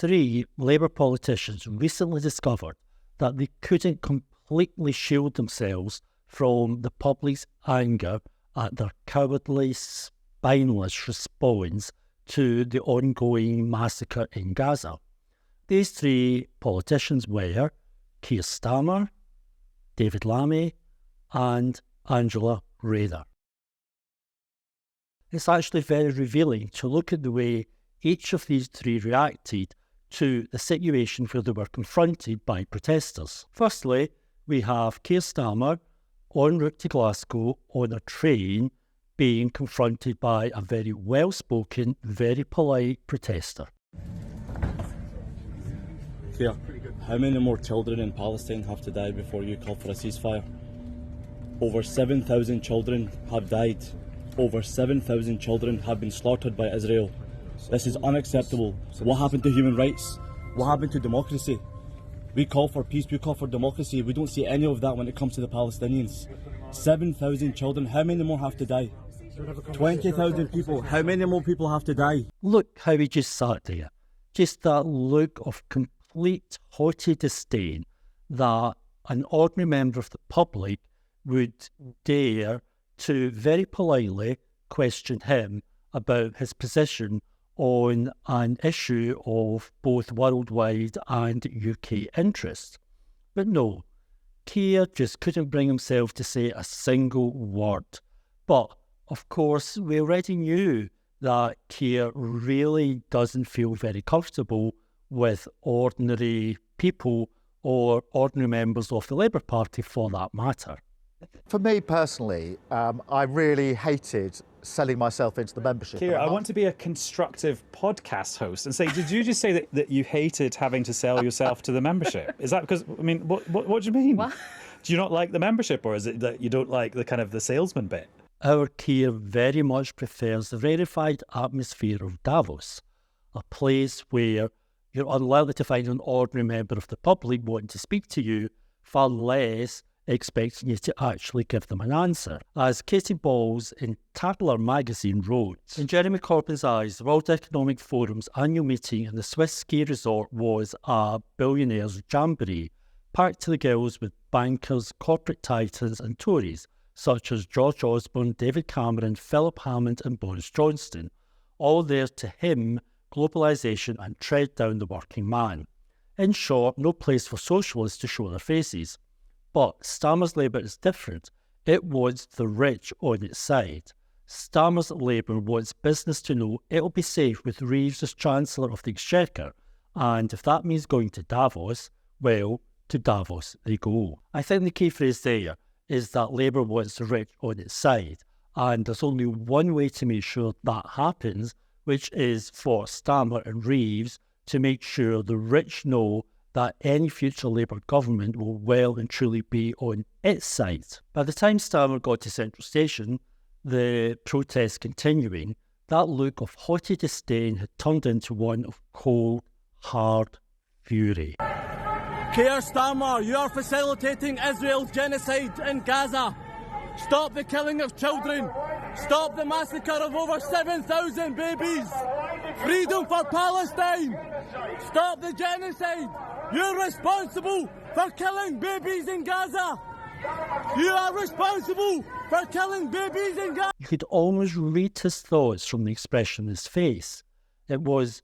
three Labour politicians recently discovered that they couldn't completely shield themselves from the public's anger at their cowardly, spineless response to the ongoing massacre in Gaza. These three politicians were Keir Starmer, David Lammy, and Lammy and Rayner. It's actually very revealing to look at the way each of these three reacted to the situation where they were confronted by protesters. Firstly, we have Keir Starmer en route to Glasgow on a train being confronted by a very well-spoken, very polite protester. Keir, how many more children in Palestine have to die before you call for a ceasefire? Over 7,000 children have died. Over 7,000 children have been slaughtered by Israel. This is unacceptable. What happened to human rights? What happened to democracy? We call for peace, we call for democracy. We don't see any of that when it comes to the Palestinians. 7,000 children, how many more have to die? 20,000 people, how many more people have to die? Look how he just sat there. Just that look of complete haughty disdain that an ordinary member of the public would dare to very politely question him about his position on an issue of both worldwide and UK interest. But no, Keir just couldn't bring himself to say a single word. But, of course, we already knew that Keir really doesn't feel very comfortable with ordinary people or ordinary members of the Labour Party for that matter. For me personally, I really hated selling myself into the membership. Keir, I want to be a constructive podcast host and say, did you just say that you hated having to sell yourself to the membership? Is that because, I mean, what do you mean? What? Do you not like the membership, or is it that you don't like the kind of the salesman bit? Our Keir very much prefers the rarefied atmosphere of Davos, a place where you're unlikely to find an ordinary member of the public wanting to speak to you, far less expecting you to actually give them an answer. As Katie Balls in Tatler magazine wrote, in Jeremy Corbyn's eyes, the World Economic Forum's annual meeting in the Swiss ski resort was a billionaires' jamboree, packed to the gills with bankers, corporate titans and Tories, such as George Osborne, David Cameron, Philip Hammond and Boris Johnson, all there to hymn globalisation and tread down the working man. In short, no place for socialists to show their faces. But Starmer's Labour is different. It wants the rich on its side. Starmer's Labour wants business to know it'll be safe with Reeves as Chancellor of the Exchequer, and if that means going to Davos, well, to Davos they go. I think the key phrase there is that Labour wants the rich on its side, and there's only one way to make sure that happens, which is for Starmer and Reeves to make sure the rich know that any future Labour government will well and truly be on its side. By the time Starmer got to Central Station, the protests continuing, that look of haughty disdain had turned into one of cold, hard fury. Keir Starmer, you are facilitating Israel's genocide in Gaza. Stop the killing of children. Stop the massacre of over 7,000 babies. Freedom for Palestine. Stop the genocide. You're responsible for killing babies in Gaza. You are responsible for killing babies in Gaza. You could almost read his thoughts from the expression on his face. It was,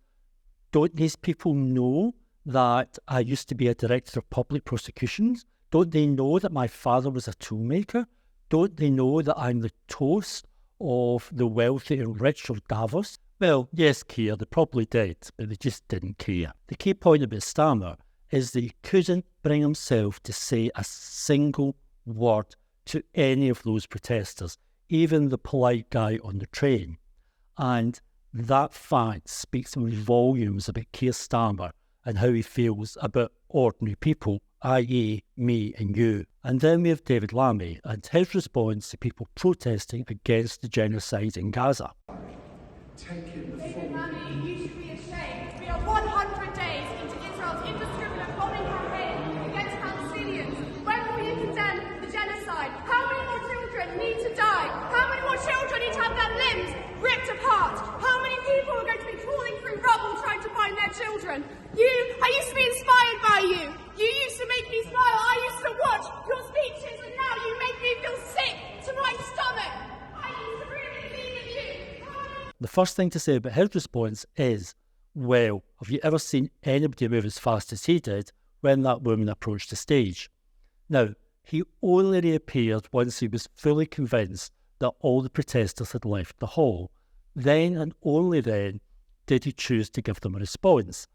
don't these people know that I used to be a director of public prosecutions? Don't they know that my father was a toolmaker? Don't they know that I'm the toast of the wealthy and rich of Davos? Well, yes, Keir, they probably did, but they just didn't care. The key point about Starmer is that he couldn't bring himself to say a single word to any of those protesters, even the polite guy on the train. And that fact speaks volumes about Keir Starmer and how he feels about ordinary people, i.e. me and you. And then we have David Lammy and his response to people protesting against the genocide in Gaza. David Lammy, you should be ashamed. We are 100 days into Israel's indiscriminate bombing campaign against Palestinians. When will you condemn the genocide? How many more children need to die? How many more children need to have their limbs ripped apart? How many people are going to be crawling through rubble trying to find their their children. I used to be inspired by you. You used to make me smile. I used to watch your speeches, and now you make me feel sick to my stomach. I used to really believe in you. The first thing to say about his response is, well, have you ever seen anybody move as fast as he did when that woman approached the stage? Now, he only reappeared once he was fully convinced that all the protesters had left the hall. Then and only then did he choose to give them a response.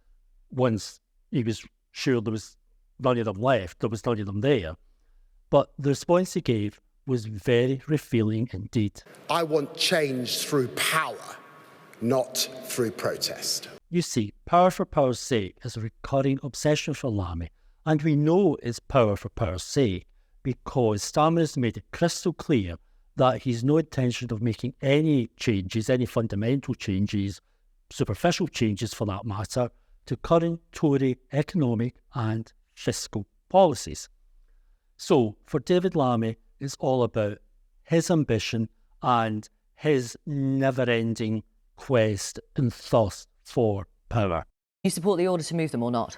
Once he was sure there was none of them left, there was none of them there. But the response he gave was very revealing indeed. I want change through power, not through protest. You see, power for power's sake is a recurring obsession for Lammy, and we know it's power for power's sake because Starmer has made it crystal clear that he's no intention of making any changes, any fundamental changes, superficial changes for that matter, to current Tory economic and fiscal policies. So, for David Lammy, it's all about his ambition and his never-ending quest and thirst for power. You support the order to move them or not?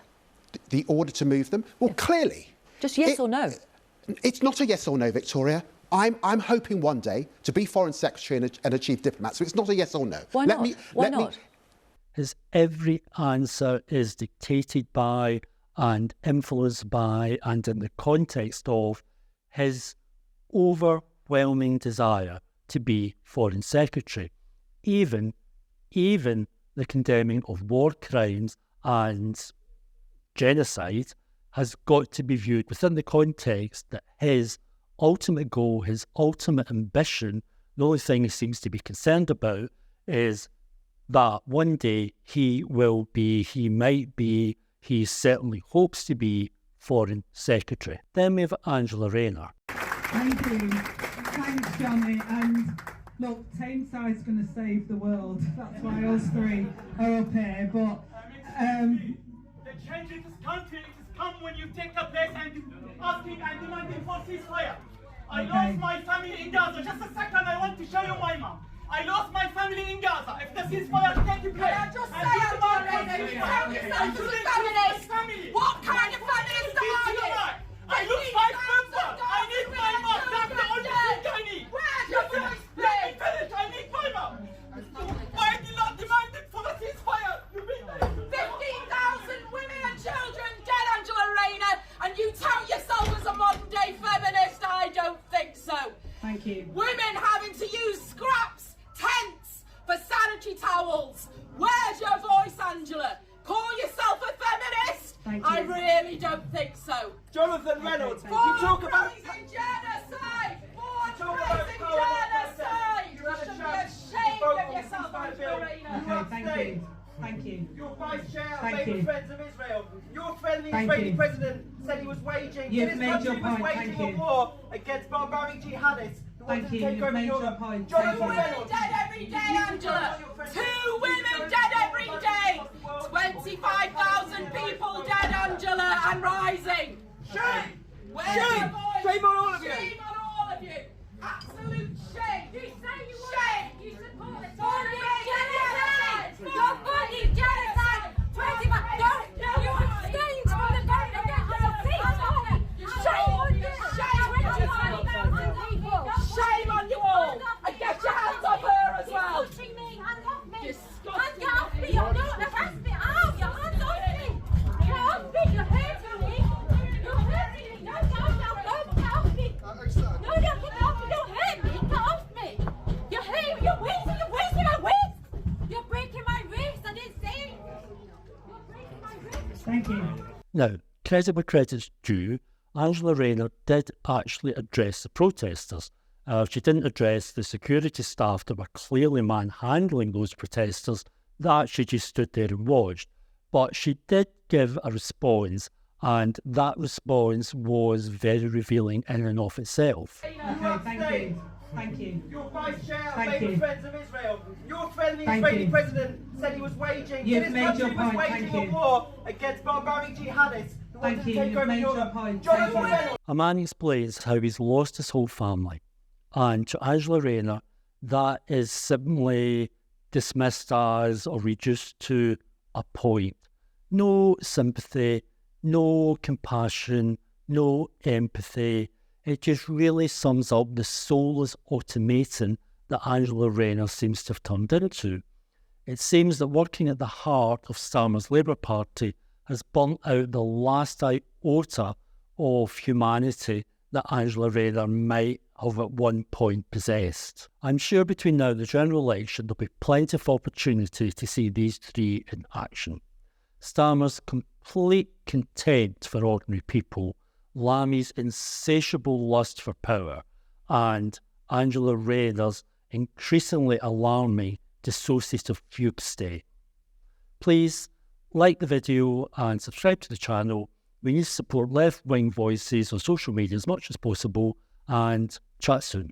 The order to move them? Well, clearly. Just yes or no? It's not a yes or no, Victoria. I'm hoping one day to be Foreign Secretary and a Chief Diplomat, so it's not a yes or no. Why not? Why not? His every answer is dictated by and influenced by and in the context of his overwhelming desire to be Foreign Secretary. Even the condemning of war crimes and genocide has got to be viewed within the context that his ultimate goal, his ultimate ambition, the only thing he seems to be concerned about is that one day he certainly hopes to be Foreign Secretary. Then we have Angela Rayner. Thank you. Thanks, Johnny. And look, Tameside's going to save the world. That's why us three are up here. But the change in this country has come when you take a place and asking and demanding for ceasefire. I lost my family in Gaza. Just a second, I want to show you my mom. I lost my family in Gaza. If the ceasefire takes place, Can I just say, Angela Rayner, you tell yourself as a feminist. What kind of feminist are you? I lose my member. I need my mom. That's the only thing I need. Where's your voice, Let me finish. I need my mom. Why are you not demanding for the ceasefire? 15,000 women and children dead, Angela Rayner, and you tout yourself as a modern-day feminist? I don't think so. thank you. Women having to use scraps, tents for sanitary towels. Where's your voice, Angela? Call yourself a feminist? Thank you. I really don't think so. Jonathan Reynolds, Thank you talk about... genocide! talk about genocide! You You had a should be chance to ashamed vote of on yourself, the ceasefire Angela bill. Rayner. Okay, thank you. Thank you. Your vice chair, Thank favourite you. friends of Israel. Your friendly Thank Israeli you. president said he was waging, You've his made country your was point, waging thank a you. war against barbaric jihadists who wanted Thank to you, take you've over made your Europe. point, Jonathan thank you. Reynolds, Dead every day, Angela. 2 women dead every day. 25,000 people dead, Angela, and rising. shame! Where's Shame! your voice? Shame on all of you! Shame on all of you. Absolute shame. You say you Shame. You support the Genocide! You're funding genocide! 25! You abstained from the vote against the ceasefire! Shame on you! Shame on you all! And get your hands off her as well! Touching me! Hands off me! Disgusting. Hands off me! You're not the hands me out! Your hands off me! Get off me! You're hurting me! You're hurting me! No, get off me! No, get off me! Don't hurt me! Get off me! You're hurting me! You're wasting my wrist! You're breaking my wrist! I didn't say it! You're breaking my wrist! Thank you. Now, credit where credit's due, Angela Rayner did actually address the protesters. She didn't address the security staff that were clearly manhandling those protesters. That she just stood there and watched. But she did give a response, and that response was very revealing in and of itself. Okay, thank you. Thank you. Your vice chair, Thank favourite you. friends of Israel. Your friendly Thank Israeli you. president said he was waging, You've his made country your was point, waging thank a you. war against barbaric jihadists who wanted Thank to you. take You've over made your Europe. point. Jonathan Thank you. Reynolds. A man explains how he's lost his whole family, and to Angela Rayner, that is simply dismissed as or reduced to a point. No sympathy, no compassion, no empathy. It just really sums up the soulless automaton that Angela Rayner seems to have turned into. It seems that working at the heart of Starmer's Labour Party has burnt out the last iota of humanity that Angela Rayner might have at one point possessed. I'm sure between now and the general election there'll be plenty of opportunity to see these three in action. Starmer's complete contempt for ordinary people, Lammy's insatiable lust for power, and Angela Rayner's increasingly alarming dissociative fugue state. Please like the video and subscribe to the channel. We need to support left-wing voices on social media as much as possible, and chat soon.